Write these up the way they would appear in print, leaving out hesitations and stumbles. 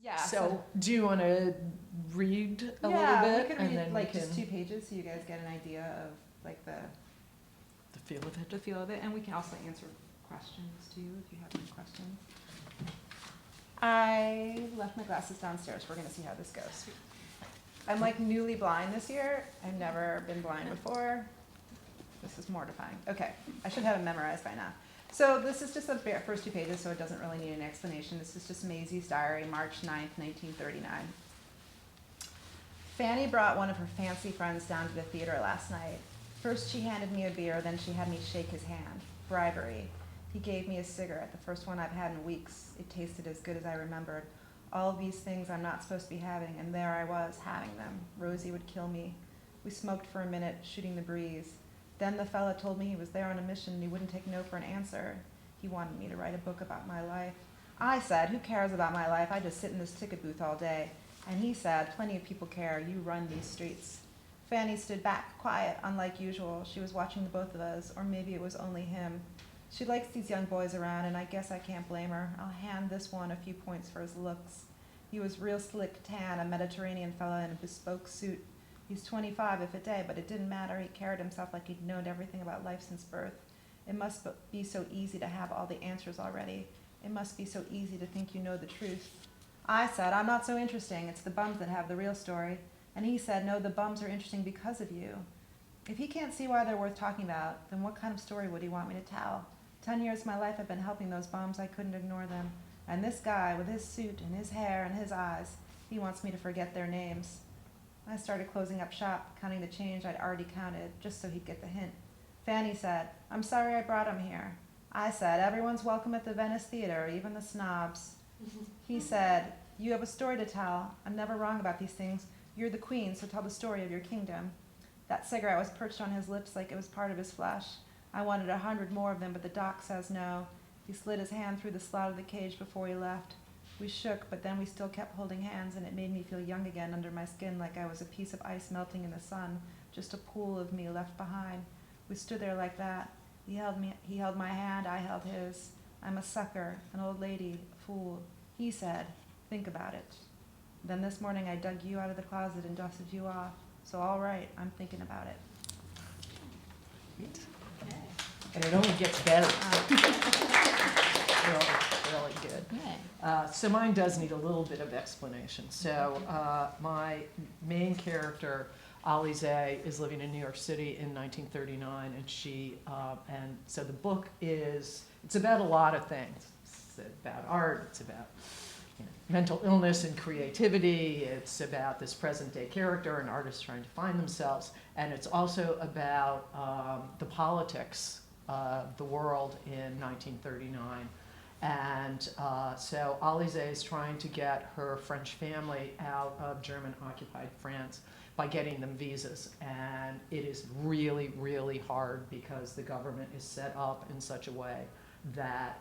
Yeah. So do you want to read a little bit? Yeah, we could and read then like we just can 2 pages so you guys get an idea of like the feel of it. feel of it, and we can also answer questions too if you have any questions. I left my glasses downstairs. We're gonna see how this goes. I'm like newly blind this year. I've never been blind before. This is mortifying. Okay, I should have it memorized by now. So this is just the first 2 pages, so it doesn't really need an explanation. This is just Mazie's diary, March 9th, 1939. Fanny brought one of her fancy friends down to the theater last night. First she handed me a beer, then she had me shake his hand. Bribery. He gave me a cigarette, the first one I've had in weeks. It tasted as good as I remembered. All of these things I'm not supposed to be having, and there I was, having them. Rosie would kill me. We smoked for a minute, shooting the breeze. Then the fella told me he was there on a mission and he wouldn't take no for an answer. He wanted me to write a book about my life. I said, who cares about my life? I just sit in this ticket booth all day. And he said, plenty of people care. You run these streets. Fanny stood back, quiet, unlike usual. She was watching the both of us, or maybe it was only him. She likes these young boys around, and I guess I can't blame her. I'll hand this one a few points for his looks. He was real slick tan, a Mediterranean fella in a bespoke suit. He's 25 if a day, but it didn't matter. He carried himself like he'd known everything about life since birth. It must be so easy to have all the answers already. It must be so easy to think you know the truth. I said, I'm not so interesting. It's the bums that have the real story. And he said, no, the bums are interesting because of you. If he can't see why they're worth talking about, then what kind of story would he want me to tell? 10 years of my life I've been helping those bums. I couldn't ignore them. And this guy with his suit and his hair and his eyes, he wants me to forget their names. I started closing up shop, counting the change I'd already counted, just so he'd get the hint. Fanny said, I'm sorry I brought him here. I said, everyone's welcome at the Venice Theater, even the snobs. He said, you have a story to tell. I'm never wrong about these things. You're the queen, so tell the story of your kingdom. That cigarette was perched on his lips like it was part of his flesh. I wanted 100 more of them, but the doc says no. He slid his hand through the slot of the cage before he left. We shook, but then we still kept holding hands, and it made me feel young again under my skin, like I was a piece of ice melting in the sun, just a pool of me left behind. We stood there like that. He held my hand, I held his. I'm a sucker, an old lady, a fool. He said, think about it. Then this morning I dug you out of the closet and dusted you off. So all right, I'm thinking about it. Okay. And it only gets better. Really, really good. Okay. So mine does need a little bit of explanation. So my main character, Alize, is living in New York City in 1939, and so the book it's about a lot of things. It's about art, it's about mental illness and creativity, it's about this present-day character, an artist trying to find themselves, and it's also about the politics of the world in 1939. And so Alize is trying to get her French family out of German-occupied France by getting them visas. And it is really, really hard because the government is set up in such a way that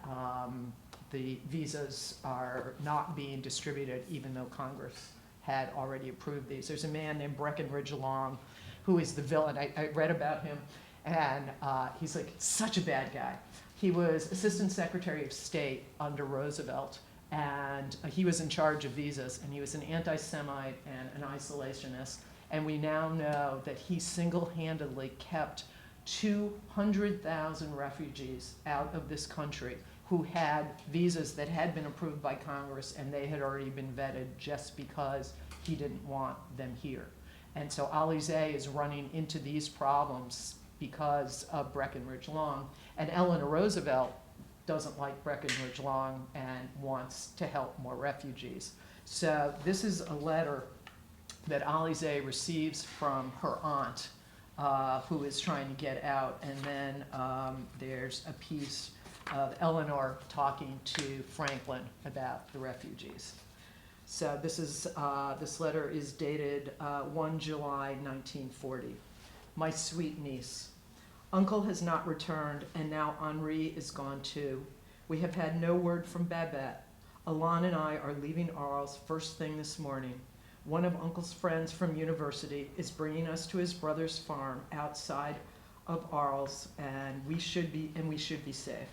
the visas are not being distributed even though Congress had already approved these. There's a man named Breckinridge Long who is the villain. I read about him, and he's like such a bad guy. He was Assistant Secretary of State under Roosevelt, and he was in charge of visas, and he was an anti-Semite and an isolationist. And we now know that he single-handedly kept 200,000 refugees out of this country who had visas that had been approved by Congress, and they had already been vetted just because he didn't want them here. And so Alize is running into these problems because of Breckinridge Long. And Eleanor Roosevelt doesn't like Breckinridge Long and wants to help more refugees. So this is a letter that Alize receives from her aunt, who is trying to get out. And then there's a piece of Eleanor talking to Franklin about the refugees. So this letter is dated 1 July 1940. My sweet niece, Uncle has not returned, and now Henri is gone too. We have had no word from Babette. Alain and I are leaving Arles first thing this morning. One of Uncle's friends from university is bringing us to his brother's farm outside of Arles, and we should be safe.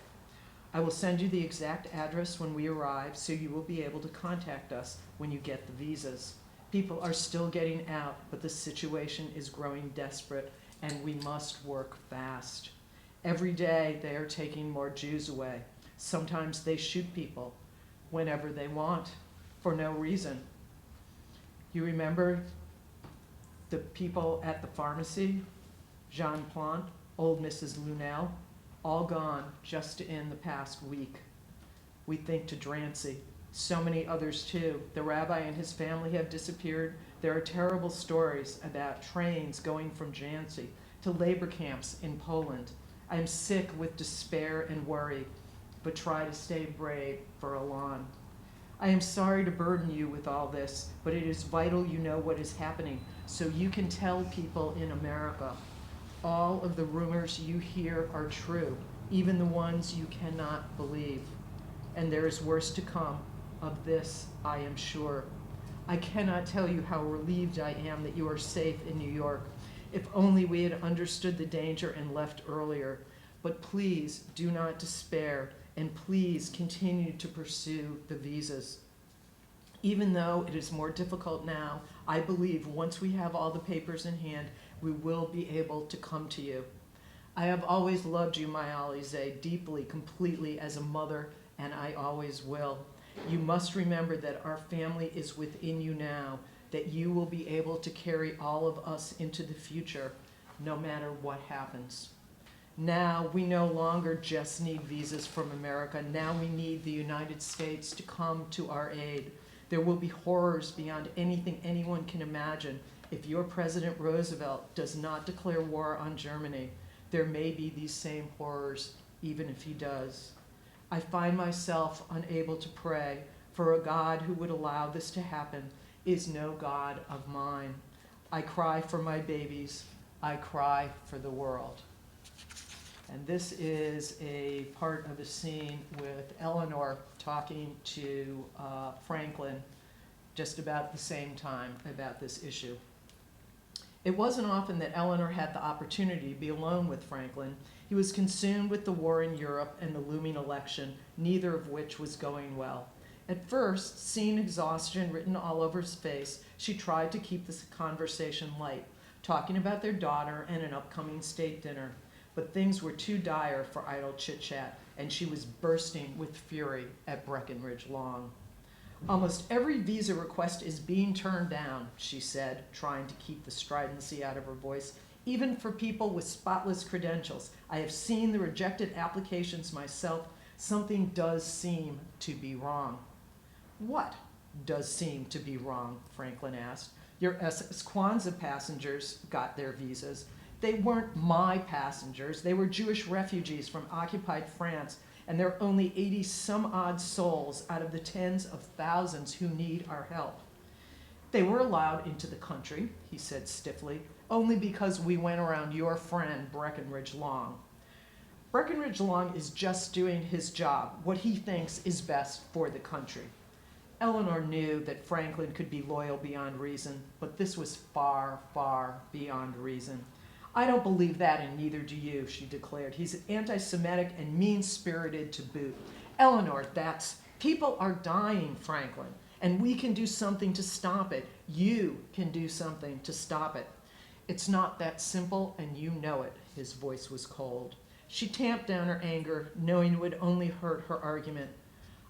I will send you the exact address when we arrive, so you will be able to contact us when you get the visas. People are still getting out, but the situation is growing desperate, and we must work fast. Every day they are taking more Jews away. Sometimes they shoot people whenever they want, for no reason. You remember the people at the pharmacy? Jean Plante, old Mrs. Lunel, all gone just in the past week. We think to Drancy. So many others too. The rabbi and his family have disappeared. There are terrible stories about trains going from Drancy to labor camps in Poland. I am sick with despair and worry, but try to stay brave for Elon. I am sorry to burden you with all this, but it is vital you know what is happening so you can tell people in America. All of the rumors you hear are true, even the ones you cannot believe. And there is worse to come. Of this, I am sure. I cannot tell you how relieved I am that you are safe in New York. If only we had understood the danger and left earlier. But please do not despair, and please continue to pursue the visas. Even though it is more difficult now, I believe once we have all the papers in hand, we will be able to come to you. I have always loved you, my Alize, deeply, completely as a mother, and I always will. You must remember that our family is within you now, that you will be able to carry all of us into the future, no matter what happens. Now, we no longer just need visas from America. Now we need the United States to come to our aid. There will be horrors beyond anything anyone can imagine if your President Roosevelt does not declare war on Germany. There may be these same horrors, even if he does. I find myself unable to pray, for a God who would allow this to happen is no God of mine. I cry for my babies. I cry for the world. And this is a part of a scene with Eleanor talking to Franklin just about the same time about this issue. It wasn't often that Eleanor had the opportunity to be alone with Franklin. He was consumed with the war in Europe and the looming election, neither of which was going well. At first, seeing exhaustion written all over his face, she tried to keep this conversation light, talking about their daughter and an upcoming state dinner. But things were too dire for idle chit-chat, and she was bursting with fury at Breckenridge Long. Almost every visa request is being turned down, she said, trying to keep the stridency out of her voice, even for people with spotless credentials. I have seen the rejected applications myself. Something does seem to be wrong. What does seem to be wrong? Franklin asked. Your SS Kwanzaa passengers got their visas. They weren't my passengers. They were Jewish refugees from occupied France, and there are only 80-some-odd souls out of the tens of thousands who need our help. They were allowed into the country, he said stiffly, only because we went around your friend Breckenridge Long. Breckenridge Long is just doing his job, what he thinks is best for the country. Eleanor knew that Franklin could be loyal beyond reason, but this was far, far beyond reason. I don't believe that, and neither do you, she declared. He's anti-Semitic and mean-spirited to boot. Eleanor, people are dying, Franklin, and we can do something to stop it. You can do something to stop it. It's not that simple, and you know it. His voice was cold. She tamped down her anger, knowing it would only hurt her argument.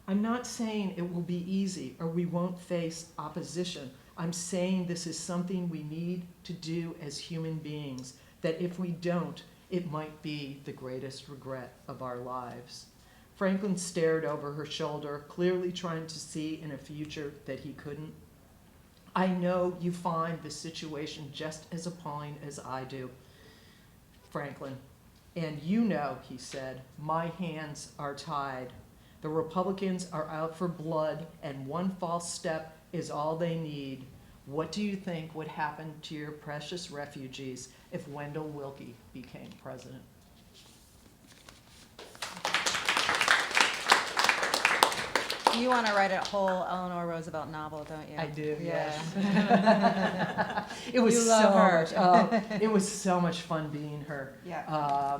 I'm not saying it will be easy or we won't face opposition. I'm saying this is something we need to do as human beings, that if we don't, it might be the greatest regret of our lives. Franklin stared over her shoulder, clearly trying to see in a future that he couldn't. I know you find the situation just as appalling as I do, Franklin. And you know, he said, my hands are tied. The Republicans are out for blood, and one false step is all they need. What do you think would happen to your precious refugees if Wendell Willkie became president? You want to write a whole Eleanor Roosevelt novel, don't you? I do, Yeah. yes. It was You love her. It was so much fun being her. Yeah.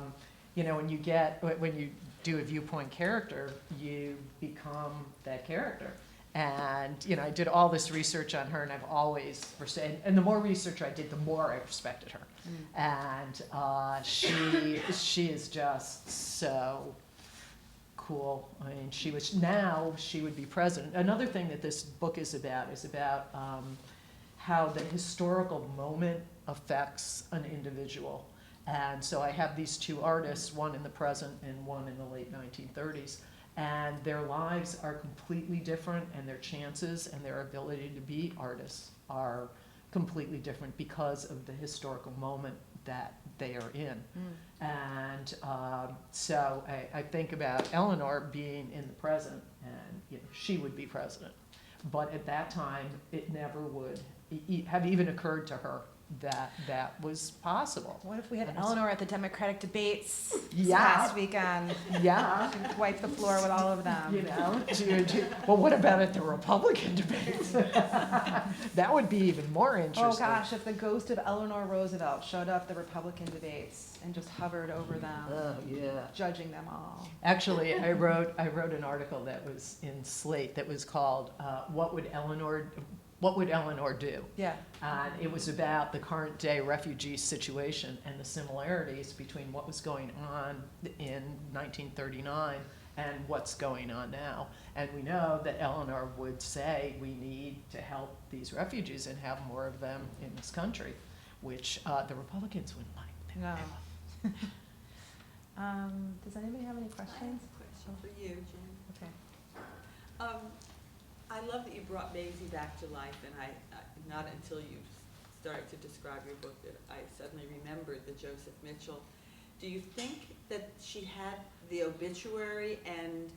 You know, when you do a viewpoint character, you become that character. And, you know, I did all this research on her, and I've always, and the more research I did, the more I respected her. And she is just so cool. I mean, she would be president. Another thing that this book is about how the historical moment affects an individual. And so I have these two artists, one in the present and one in the late 1930s. And their lives are completely different, and their chances and their ability to be artists are completely different because of the historical moment that they are in. And so I think about Eleanor being in the present, and you know, she would be president. But at that time, it never would have even occurred to her that that was possible. What if we had Eleanor at the Democratic debates Yeah. last weekend? Yeah. She'd wipe the floor with all of them. You know, well, what about at the Republican debates? That would be even more interesting. Oh gosh, if the ghost of Eleanor Roosevelt showed up at the Republican debates and just hovered over them, Oh, yeah. judging them all. Actually, I wrote an article that was in Slate that was called What Would Eleanor Do? Yeah. And it was about the current day refugee situation and the similarities between what was going on in 1939 and what's going on now. And we know that Eleanor would say we need to help these refugees and have more of them in this country, which the Republicans wouldn't like. No. Does anybody have any I have questions? a question for you, Jen. Okay. I love that you brought Maisie back to life, and I not until you started to describe your book that I suddenly remembered the Joseph Mitchell. Do you think that she had the obituary and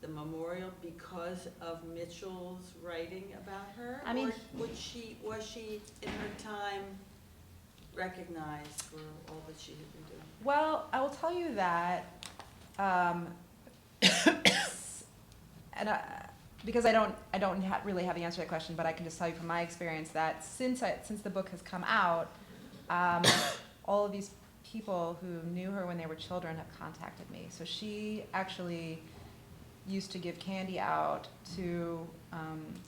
the memorial because of Mitchell's writing about her? I mean, or was she in her time recognized for all that she had been doing? Well, I will tell you that, and because I don't really have the answer to that question, but I can just tell you from my experience that since the book has come out, all of these people who knew her when they were children have contacted me. So she actually used to give candy out to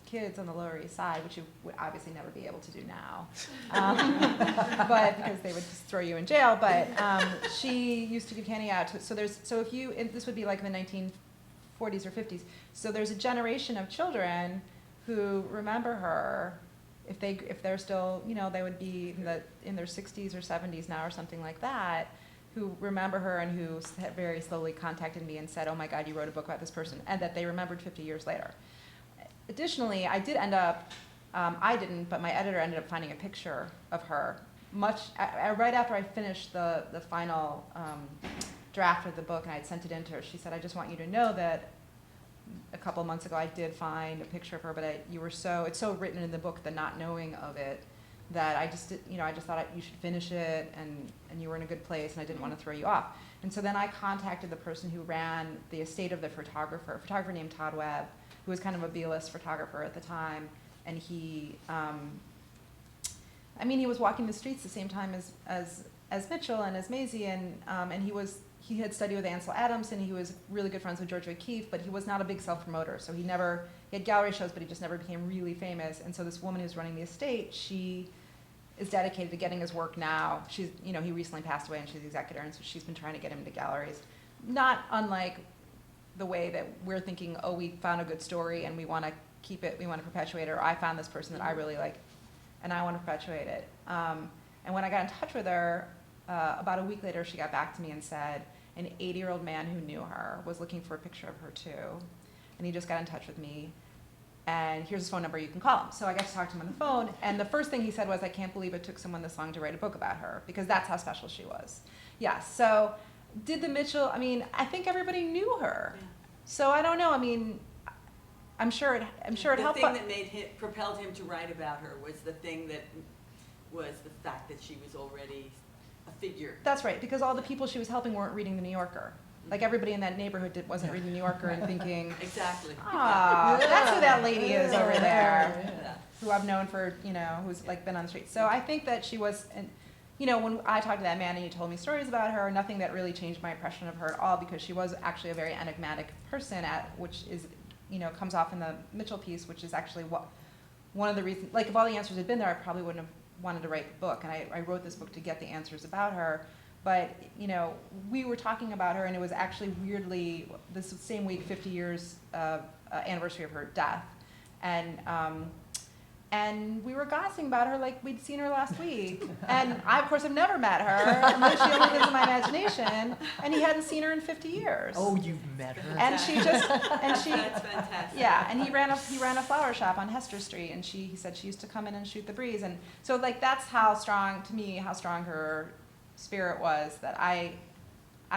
kids on the Lower East Side, which you would obviously never be able to do now, but because they would just throw you in jail. But she used to give candy out to, this would be like in the 1940s or 50s. So there's a generation of children who remember her. If they're still, you know, they would be in their 60s or 70s now or something like that, who remember her and who very slowly contacted me and said, oh my God, you wrote a book about this person, and that they remembered 50 years later. Additionally, I did end up, I didn't, but my editor ended up finding a picture of her right after I finished the final draft of the book and I had sent it in to her. She said, I just want you to know that a couple of months ago I did find a picture of her, but it's so written in the book, the not knowing of it, that I just thought you should finish it, and you were in a good place, and I didn't want to throw you off. And so then I contacted the person who ran the estate of the photographer, a photographer named Todd Webb, who was kind of a B-list photographer at the time, and he was walking the streets the same time as Mitchell and as Maisie, and he had studied with Ansel Adams, and he was really good friends with George O'Keeffe, but he was not a big self-promoter. So he had gallery shows, but he just never became really famous. And so this woman who's running the estate, she is dedicated to getting his work now. He recently passed away, and she's the executor, and so she's been trying to get him into galleries. Not unlike the way that we're thinking, oh, we found a good story, and we want to keep it, we want to perpetuate it, or I found this person that I really like, and I want to perpetuate it. And when I got in touch with her, about a week later, she got back to me and said, an 80-year-old man who knew her was looking for a picture of her too. And he just got in touch with me. And here's his phone number, you can call him. So I got to talk to him on the phone. And the first thing he said was, I can't believe it took someone this long to write a book about her, because that's how special she was. Yeah, so did the Mitchell, I think everybody knew her. Yeah. So I don't know, I'm sure it helped. The thing that propelled him to write about her was the fact that she was already a figure. That's right, because all the people she was helping weren't reading the New Yorker. Like everybody in that neighborhood wasn't reading the New Yorker and thinking, Exactly. that's who that lady is over there, Yeah. who I've known for, who's like been on the street. So I think that she was, you know, when I talked to that man and he told me stories about her, nothing that really changed my impression of her at all, because she was actually a very enigmatic person, which is, you know, comes off in the Mitchell piece, which is actually one of the reasons, like if all the answers had been there, I probably wouldn't have wanted to write the book. And I wrote this book to get the answers about her. But, you know, we were talking about her, and it was actually weirdly, this same week, 50 years anniversary of her death. And we were gossiping about her like we'd seen her last week. And I, of course, have never met her. She only lives in my imagination. And he hadn't seen her in 50 years. Oh, you've met her. And she just, and she, That's fantastic. yeah, and he ran a flower shop on Hester Street, and he said she used to come in and shoot the breeze. And so, like, that's how strong, to me, how strong her spirit was, that I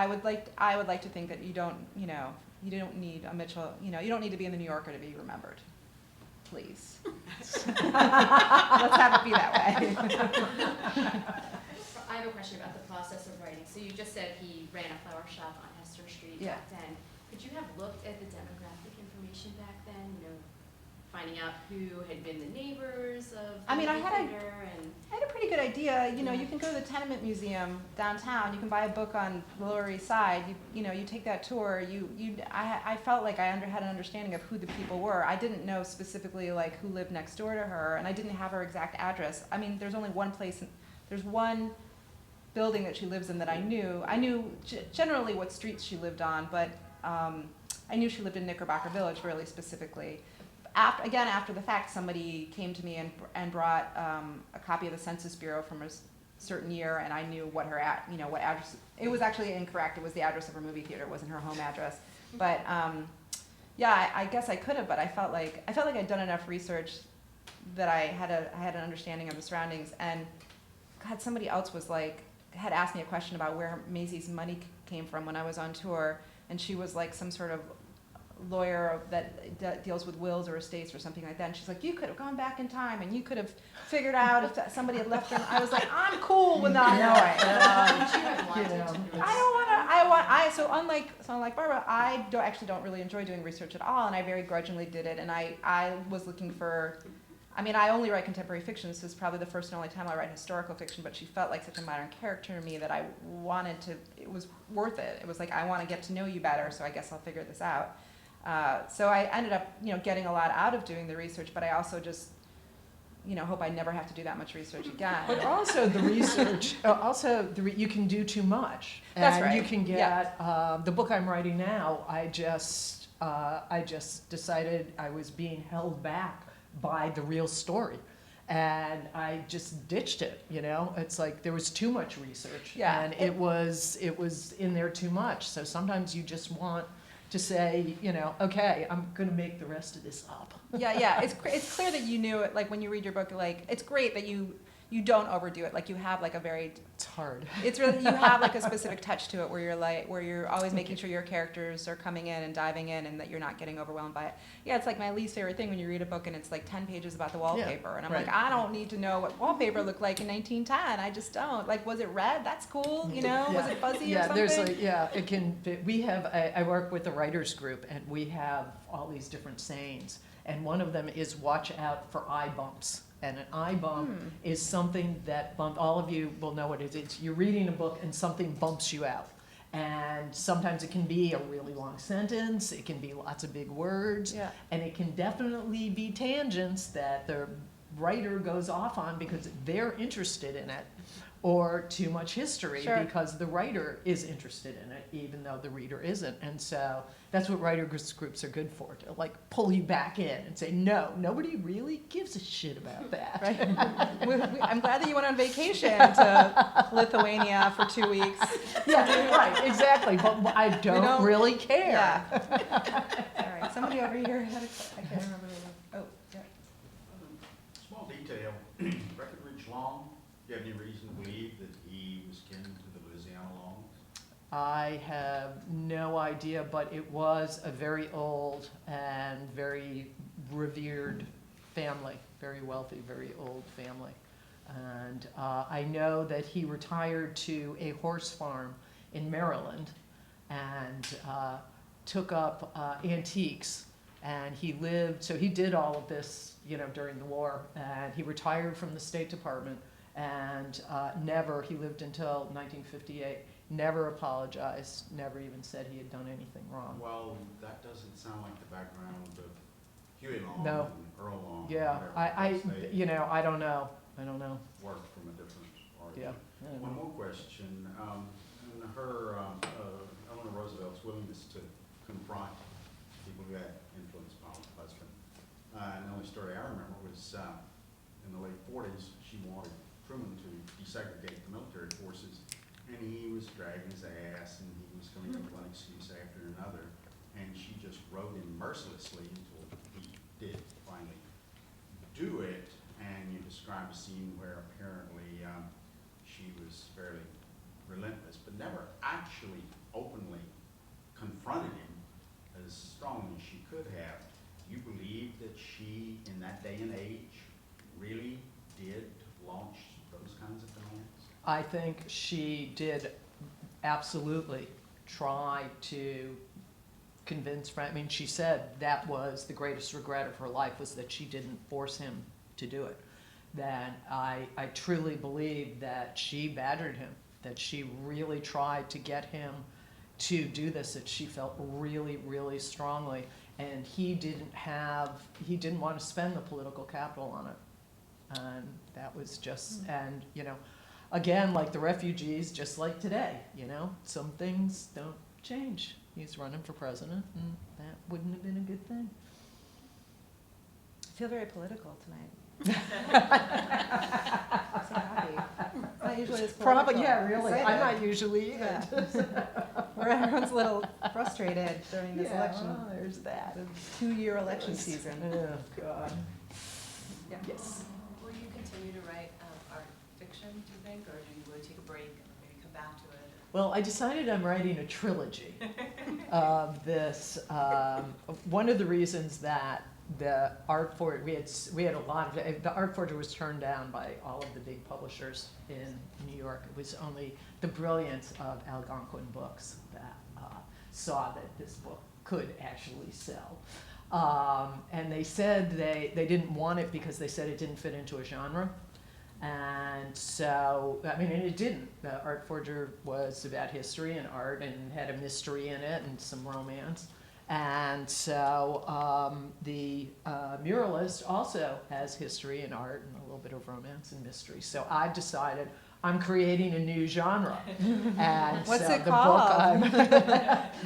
would like to think that you don't need a Mitchell, you don't need to be in the New Yorker to be remembered. Please. Let's have it be that way. I have a question about the process of writing. So you just said he ran a flower shop on Hester Street Yeah. back then. Could you have looked at the demographic information back then? Finding out who had been the neighbors of the movie theater and I had a pretty good idea. You know, you can go to the Tenement Museum downtown. You can buy a book on the Lower East Side. You take that tour. I felt like I had an understanding of who the people were. I didn't know specifically like who lived next door to her, and I didn't have her exact address. I mean, there's only one place. There's one building that she lives in that I knew. I knew generally what streets she lived on, but I knew she lived in Knickerbocker Village really specifically. After the fact, somebody came to me and brought a copy of the Census Bureau from a certain year, and I knew what what address. It was actually incorrect. It was the address of her movie theater. It wasn't her home address. But yeah, I guess I could have. But I felt like I'd done enough research that I had an understanding of the surroundings. And God, somebody else had asked me a question about where Mazie's money came from when I was on tour, and she was like some sort of lawyer that deals with wills or estates or something like that, and she's like, you could have gone back in time and you could have figured out if somebody had left her. I was like, I'm cool with not knowing. So unlike Barbara, I don't really enjoy doing research at all, and I very grudgingly did it. And I was looking for, I only write contemporary fiction. This is probably the first and only time I write historical fiction, but she felt like such a modern character to me that I wanted to, it was worth it. It was like, I want to get to know you better, so I guess I'll figure this out. So I ended up, getting a lot out of doing the research, but I also just, hope I never have to do that much research again. But also the research, you can do too much. That's right. And you can get, the book I'm writing now, I just decided I was being held back by the real story. And I just ditched it, It's like there was too much research. Yeah. And it was in there too much. So sometimes you just want to say, okay, I'm going to make the rest of this up. Yeah. It's clear that you knew it. Like when you read your book, like it's great that you don't overdo it. Like you have like a very. It's hard. It's really, you have like a specific touch to it where you're always making sure your characters are coming in and diving in, and that you're not getting overwhelmed by it. Yeah, it's like my least favorite thing when you read a book and it's like 10 pages about the wallpaper, and I'm like, I don't need to know what wallpaper looked like in 1910. I just don't. Like, was it red? That's cool. Was it fuzzy or something? It can. We have. I work with a writers group, and we have all these different sayings, and one of them is watch out for eye bumps. And an eye bump is something that all of you will know what it is. You're reading a book and something bumps you out. And sometimes it can be a really long sentence, it can be lots of big words, and it can definitely be tangents that the writer goes off on because they're interested in it, or too much history because the writer is interested in it, even though the reader isn't. And so that's what writers groups are good for, to like pull you back in and say, no, nobody really gives a shit about that. Right. I'm glad that you went on vacation to Lithuania for 2 weeks. Yeah, right, exactly. But I don't really care. Yeah. All right, somebody over here had I can't remember. Oh, yeah. Small detail, Breckenridge Long, do you have any reason to believe that he was kin to the Louisiana Longs? I have no idea, but it was a very old and very revered family, very wealthy, very old family. And I know that he retired to a horse farm in Maryland and took up antiques. And he lived, so he did all of this, during the war. And he retired from the State Department And never, he lived until 1958, never apologized, never even said he had done anything wrong. Well, that doesn't sound like the background of Huey Long No. and Earl Long. Yeah, whatever, because they you know, I don't know. worked from a different Yeah. origin. One more question. In her, Eleanor Roosevelt's willingness to confront people who had influence upon her husband. And the only story I remember was in the late 40s, she wanted Truman to desegregate the military forces, and he was dragging his ass, and he was coming up with one excuse after another, and she just rode him mercilessly until he did finally do it. And you describe a scene where apparently she was fairly relentless, but never actually openly confronted him as strongly as she could have. Do you believe that she, in that day and age, really did launch those kinds of demands? I think she did absolutely try to convince Frank. I mean, she said that was the greatest regret of her life, was that she didn't force him to do it. That I truly believe that she badgered him, that she really tried to get him to do this, that she felt really, really strongly. And he didn't want to spend the political capital on it. And that was just, and, you know, again, like the refugees, just like today, you know, some things don't change. He's running for president, and that wouldn't have been a good thing. I feel very political tonight. I'm so happy. It's not usually this political. Probably, yeah, really. Excited. I'm not usually either. Yeah. Where everyone's a little frustrated during this Yeah, election. well, there's that. The 2-year election season. Oh, God. Yeah. Yes. Will you continue to write art fiction, do you think, or do you really take a break and maybe come back to it? Well, I decided I'm writing a trilogy of this. One of the reasons that the Art Forge, we had a lot of, the Art Forge was turned down by all of the big publishers in New York. It was only the brilliance of Algonquin Books that saw that this book could actually sell. And they said they didn't want it because they said it didn't fit into a genre. And so, I mean, and it didn't. The Art Forger was about history and art and had a mystery in it and some romance. And so the Muralist also has history and art and a little bit of romance and mystery. So I've decided I'm creating a new genre. And What's so it the called? book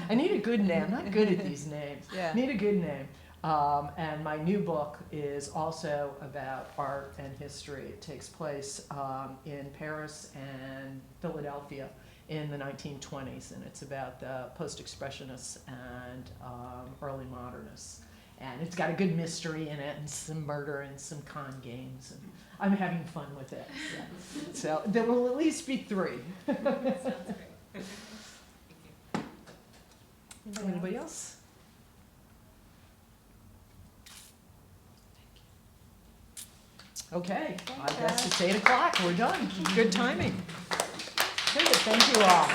I need a good name. I'm not good at these names. Yeah. Need a good name. And my new book is also about art and history. It takes place in Paris and Philadelphia in the 1920s, and it's about the post-expressionists and early modernists. And it's got a good mystery in it, and some murder and some con games, and I'm having fun with it. So there will at least be 3. Sounds great. Thank you. Anybody else? Okay, I guess it's 8 o'clock. We're done. Good timing. Good, thank you all.